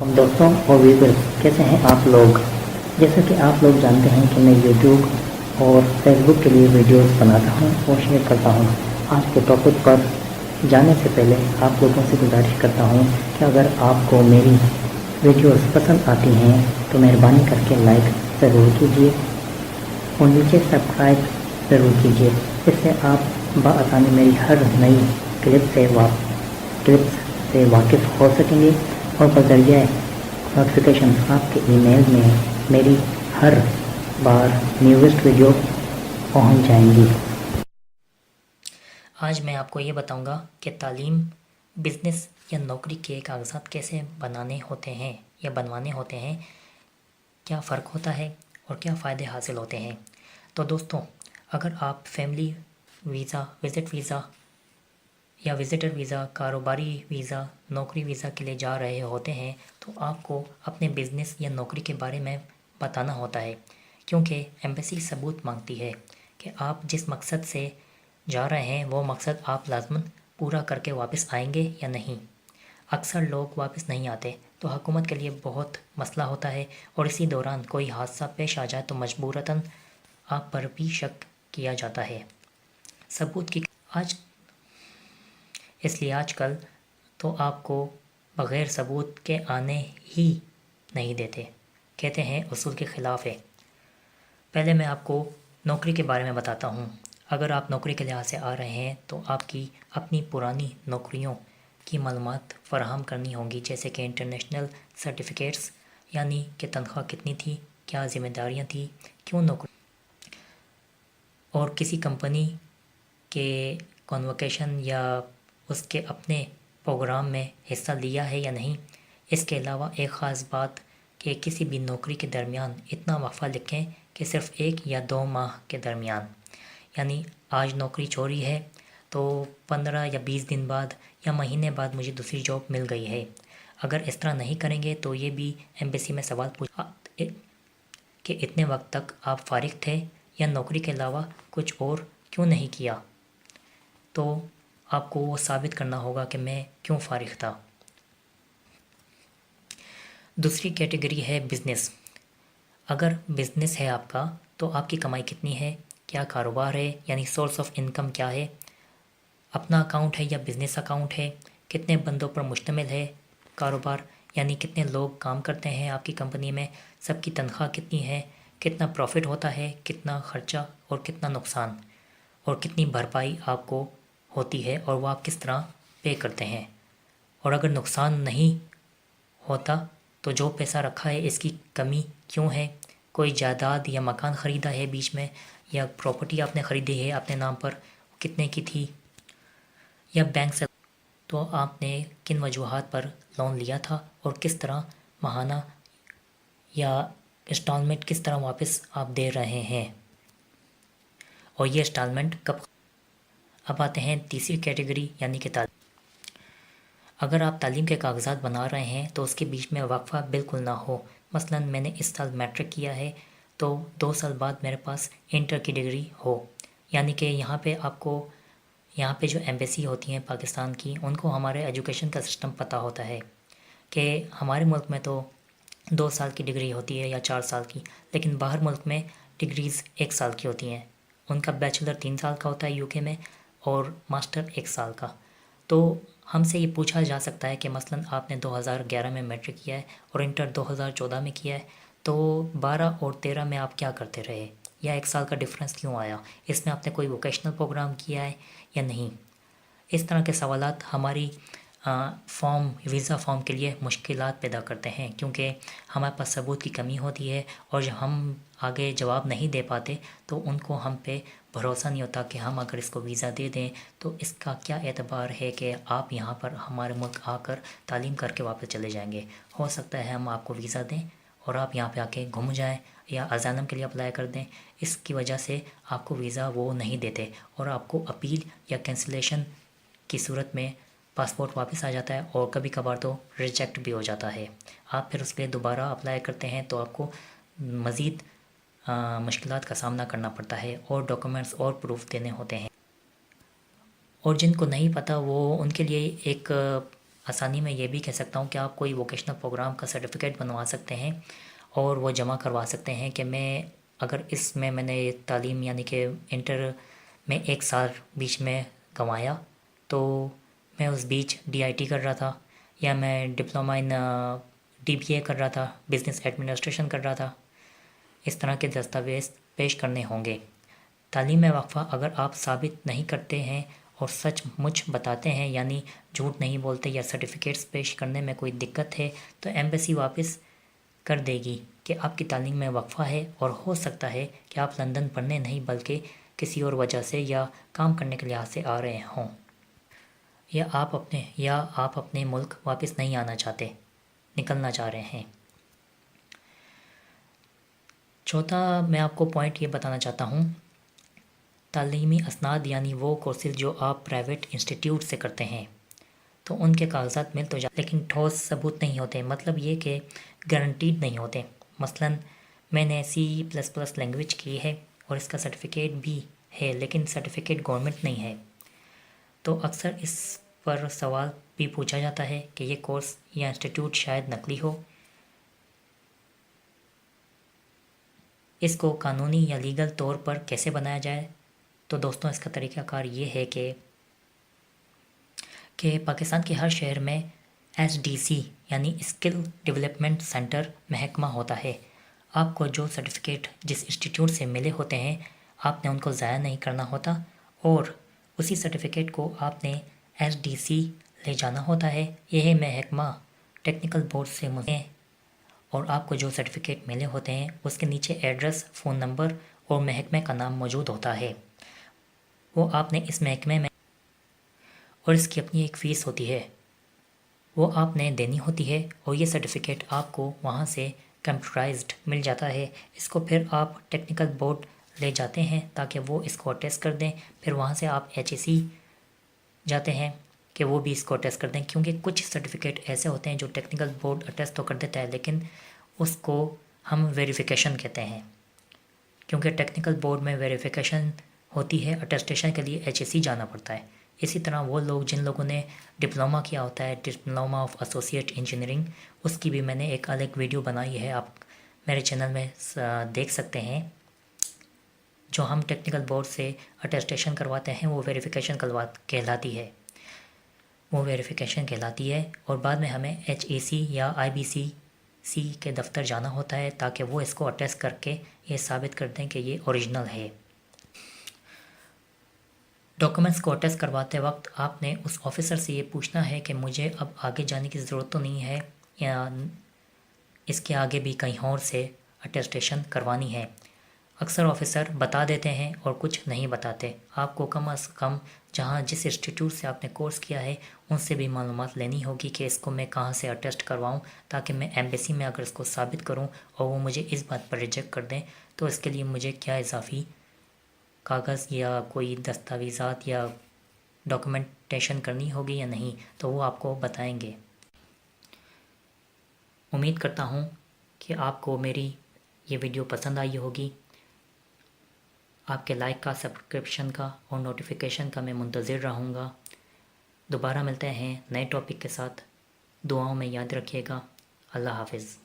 हम दोस्तों और व्यूअर्स, कैसे हैं आप लोग। जैसा कि आप लोग जानते हैं कि मैं यूट्यूब और फेसबुक के लिए वीडियोस बनाता हूं और शेयर करता हूं। आज के टॉपिक पर जाने से पहले आप लोगों से गुजारिश करता हूं कि अगर आपको मेरी वीडियोस पसंद आती हैं तो मेहरबानी करके लाइक ज़रूर कीजिए और नीचे सब्सक्राइब ज़रूर कीजिए। इससे आप बआसानी मेरी हर नई क्लिप्स से वाकिफ़ हो सकेंगे और बज़रिए नोटिफिकेशन आपके ईमेल में मेरी हर बार न्यूएस्ट वीडियो पहुंच जाएंगी। आज मैं आपको ये बताऊंगा कि तालीम, बिज़नेस या नौकरी के कागजात कैसे बनाने होते हैं या बनवाने होते हैं, क्या फ़र्क होता है और क्या फ़ायदे हासिल होते हैं। तो दोस्तों, अगर आप फैमिली वीज़ा, विज़िट वीज़ा या विज़िटर वीज़ा, कारोबारी वीज़ा, नौकरी वीज़ा के लिए जा रहे होते हैं तो आपको अपने बिज़नेस या नौकरी के बारे में बताना होता है, क्योंकि एम्बेसी सबूत मांगती है कि आप जिस मकसद से जा रहे हैं वो मकसद आप लाज़मन पूरा करके वापस आएंगे या नहीं। अक्सर लोग वापस नहीं आते तो हुकूमत के लिए बहुत मसला होता है और इसी दौरान कोई हादसा पेश आ जाए तो मजबूरतन आप पर भी शक किया जाता है। सबूत की इसलिए आजकल तो आपको बग़ैर सबूत के आने ही नहीं देते, कहते हैं उसूल के ख़िलाफ़ है। पहले मैं आपको नौकरी के बारे में बताता हूँ। अगर आप नौकरी के लिहाज से आ रहे हैं तो आपकी अपनी पुरानी नौकरियों की मालूमात फ़राहम करनी होंगी, जैसे कि इंटरनेशनल सर्टिफिकेट्स, यानी कि तनख्वाह कितनी थी, क्या ज़िम्मेदारियाँ थी, क्यों नौकरी, और किसी कंपनी के कॉन्वोकेशन या उसके अपने प्रोग्राम में हिस्सा लिया है या नहीं। इसके अलावा एक ख़ास बात कि किसी भी नौकरी के दरमियान इतना वफ़ा लिखें कि सिर्फ़ 1 या 2 माह के दरमियान, यानी आज नौकरी छोड़ी है तो 15 या 20 दिन बाद या महीने बाद मुझे दूसरी जॉब मिल गई है। अगर इस तरह नहीं करेंगे तो ये भी एम्बेसी में सवाल कि इतने वक्त तक आप फ़ारिग थे या नौकरी के अलावा कुछ और क्यों नहीं किया। तो आपको वो साबित करना होगा कि मैं क्यों फ़ारिग था। दूसरी कैटेगरी है बिज़नेस। अगर बिज़नेस है आपका तो आपकी कमाई कितनी है, क्या कारोबार है, यानी सोर्स ऑफ इनकम क्या है, अपना अकाउंट है या बिज़नेस अकाउंट है, कितने बंदों पर मुश्तमिल है कारोबार, यानी कितने लोग काम करते हैं आपकी कंपनी में, सबकी तनख्वाह कितनी है, कितना प्रॉफिट होता है, कितना ख़र्चा और कितना नुकसान, और कितनी भरपाई आपको होती है और वो आप किस तरह पे करते हैं। और अगर नुकसान नहीं होता तो जो पैसा रखा है इसकी कमी क्यों है, कोई जायदाद या मकान ख़रीदा है बीच में, या प्रॉपर्टी आपने ख़रीदी है अपने नाम पर, कितने की थी, या बैंक से, तो आपने किन वजूहात पर लोन लिया था और किस तरह माहाना या इंस्टॉलमेंट किस तरह वापस आप दे रहे हैं, और ये इंस्टॉलमेंट कब। अब आते हैं तीसरी कैटेगरी, यानी कि तालीम। अगर आप तालीम के कागजात बना रहे हैं तो उसके बीच में वक्फा बिल्कुल ना हो। मसलन मैंने इस साल मैट्रिक किया है तो 2 साल बाद मेरे पास इंटर की डिग्री हो, यानी कि यहाँ पे जो एम्बेसी होती हैं पाकिस्तान की, उनको हमारे एजुकेशन का सिस्टम पता होता है कि हमारे मुल्क में तो 2 साल की डिग्री होती है या 4 साल की, लेकिन बाहर मुल्क में डिग्रीज़ 1 साल की होती हैं। उनका बैचलर 3 साल का होता है यूके में और मास्टर 1 साल का। तो हमसे ये पूछा जा सकता है कि मसलन आपने 2011 में मैट्रिक किया है और इंटर 2014 में किया है, तो 12 और 13 में आप क्या करते रहे, या 1 साल का डिफरेंस क्यों आया, इसमें आपने कोई वोकेशनल प्रोग्राम किया है या नहीं। इस तरह के सवालात हमारी वीज़ा फॉर्म के लिए मुश्किलात पैदा करते हैं, क्योंकि हमारे पास सबूत की कमी होती है और जब हम आगे जवाब नहीं दे पाते तो उनको हम पे भरोसा नहीं होता कि हम अगर इसको वीज़ा दे दें तो इसका क्या एतबार है कि आप यहाँ पर हमारे मुल्क आकर तालीम करके वापस चले जाएंगे। हो सकता है हम आपको वीज़ा दें और आप यहाँ पे आके घूम जाएं या अज़ानम के लिए अप्लाई कर दें, इसकी वजह से आपको वीज़ा वो नहीं देते और आपको अपील या कैंसिलेशन की सूरत में पासपोर्ट वापस आ जाता है और कभी कभार तो रिजेक्ट भी हो जाता है। आप फिर उसके लिए दोबारा अप्लाई करते हैं तो आपको मज़ीद मुश्किलात का सामना करना पड़ता है और डॉक्यूमेंट्स और प्रूफ देने होते हैं। और जिनको नहीं पता वो उनके लिए एक آسانی میں یہ بھی کہہ سکتا ہوں کہ آپ کوئی ووکیشنل پروگرام کا سرٹیفکیٹ بنوا سکتے ہیں اور وہ جمع کروا سکتے ہیں کہ اگر اس میں نے تعلیم یعنی کہ انٹر میں 1 سال بیچ میں گنوایا تو میں اس بیچ DIT کر رہا تھا یا میں ڈپلومہ ان DBA کر رہا تھا، بزنس ایڈمنسٹریشن کر رہا تھا، اس طرح کے دستاویز پیش کرنے ہوں گے۔ تعلیم میں وقفہ اگر آپ ثابت نہیں کرتے ہیں اور سچ مچ بتاتے ہیں یعنی جھوٹ نہیں بولتے یا سرٹیفکیٹس پیش کرنے میں کوئی دقت ہے تو ایمبیسی واپس کر دے گی کہ آپ کی تعلیم میں وقفہ ہے اور ہو سکتا ہے کہ آپ لندن پڑھنے نہیں بلکہ کسی اور وجہ سے یا کام کرنے کے لحاظ سے آ رہے ہوں، یا آپ اپنے ملک واپس نہیں آنا چاہتے، نکلنا چاہ رہے ہیں۔ چوتھا میں آپ کو پوائنٹ یہ بتانا چاہتا ہوں، تعلیمی اسناد یعنی وہ کورسز جو آپ پرائیویٹ انسٹیٹیوٹ سے کرتے ہیں تو ان کے کاغذات مل تو جاتے لیکن ٹھوس ثبوت نہیں ہوتے، مطلب یہ کہ گارنٹیڈ نہیں ہوتے۔ مثلا میں نے C++ لینگویج کی ہے اور اس کا سرٹیفکیٹ بھی ہے لیکن سرٹیفکیٹ گورنمنٹ نہیں ہے، تو اکثر اس پر سوال بھی پوچھا جاتا ہے کہ یہ کورس یا انسٹیٹیوٹ شاید نقلی ہو۔ اس کو قانونی یا لیگل طور پر کیسے بنایا جائے؟ تو دوستوں اس کا طریقہ کار یہ ہے کہ پاکستان کے ہر شہر میں SDC یعنی اسکل ڈیولپمنٹ سینٹر محکمہ ہوتا ہے۔ آپ کو جو سرٹیفکیٹ جس انسٹیٹیوٹ سے ملے ہوتے ہیں آپ نے ان کو ضائع نہیں کرنا ہوتا اور اسی سرٹیفکیٹ کو آپ نے SDC لے جانا ہوتا ہے۔ یہ محکمہ ٹیکنیکل بورڈ سے ہے اور آپ کو جو سرٹیفکیٹ ملے ہوتے ہیں اس کے نیچے ایڈریس، فون نمبر اور محکمے کا نام موجود ہوتا ہے۔ وہ آپ نے اس محکمے میں اور اس کی اپنی ایک فیس ہوتی ہے، وہ آپ نے دینی ہوتی ہے اور یہ سرٹیفکیٹ آپ کو وہاں سے کمپیوٹرائزڈ مل جاتا ہے۔ اس کو پھر آپ ٹیکنیکل بورڈ لے جاتے ہیں تاکہ وہ اس کو اٹیسٹ کر دیں، پھر وہاں سے آپ HAC جاتے ہیں کہ وہ بھی اس کو اٹیسٹ کر دیں، کیونکہ کچھ سرٹیفکیٹ ایسے ہوتے ہیں جو ٹیکنیکل بورڈ اٹیسٹ تو کر دیتا ہے لیکن اس کو ہم ویریفیکیشن کہتے ہیں، کیونکہ ٹیکنیکل بورڈ میں ویریفیکیشن ہوتی ہے، اٹیسٹیشن کے لیے HAC جانا پڑتا ہے۔ اسی طرح وہ لوگ جن لوگوں نے ڈپلومہ کیا ہوتا ہے، ڈپلومہ آف ایسوسیٹ انجینئرنگ، اس کی بھی میں نے ایک الگ ویڈیو بنائی ہے، آپ میرے چینل میں دیکھ سکتے ہیں۔ جو ہم ٹیکنیکل بورڈ سے اٹیسٹیشن کرواتے ہیں وہ ویریفیکیشن کہلاتی ہے اور بعد میں ہمیں HAC یا IBCC کے دفتر جانا ہوتا ہے تاکہ وہ اس کو اٹیسٹ کر کے یہ ثابت کر دیں کہ یہ اوریجنل ہے۔ ڈاکومنٹس کو اٹیسٹ کرواتے وقت آپ نے اس آفیسر سے یہ پوچھنا ہے کہ مجھے اب آگے جانے کی ضرورت تو نہیں ہے یا اس کے آگے بھی کہیں اور سے اٹیسٹیشن کروانی ہے۔ اکثر آفیسر بتا دیتے ہیں اور کچھ نہیں بتاتے۔ آپ کو کم از کم جس انسٹیٹیوٹ سے آپ نے کورس کیا ہے ان سے بھی معلومات لینی ہوگی کہ اس کو میں کہاں سے اٹیسٹ کرواؤں تاکہ میں ایمبیسی میں اگر اس کو ثابت کروں اور وہ مجھے اس بات پر ریجیکٹ کر دیں تو اس کے لیے مجھے کیا اضافی کاغذ یا کوئی دستاویزات یا ڈاکومنٹیشن کرنی ہوگی یا نہیں، تو وہ آپ کو بتائیں گے۔ امید کرتا ہوں کہ آپ کو میری یہ ویڈیو پسند آئی ہوگی۔ آپ کے لائک کا، سبسکرپشن کا اور نوٹیفیکیشن کا میں منتظر رہوں گا۔ دوبارہ ملتے ہیں نئے ٹاپک کے ساتھ، دعاؤں میں یاد رکھیے گا۔ اللہ حافظ۔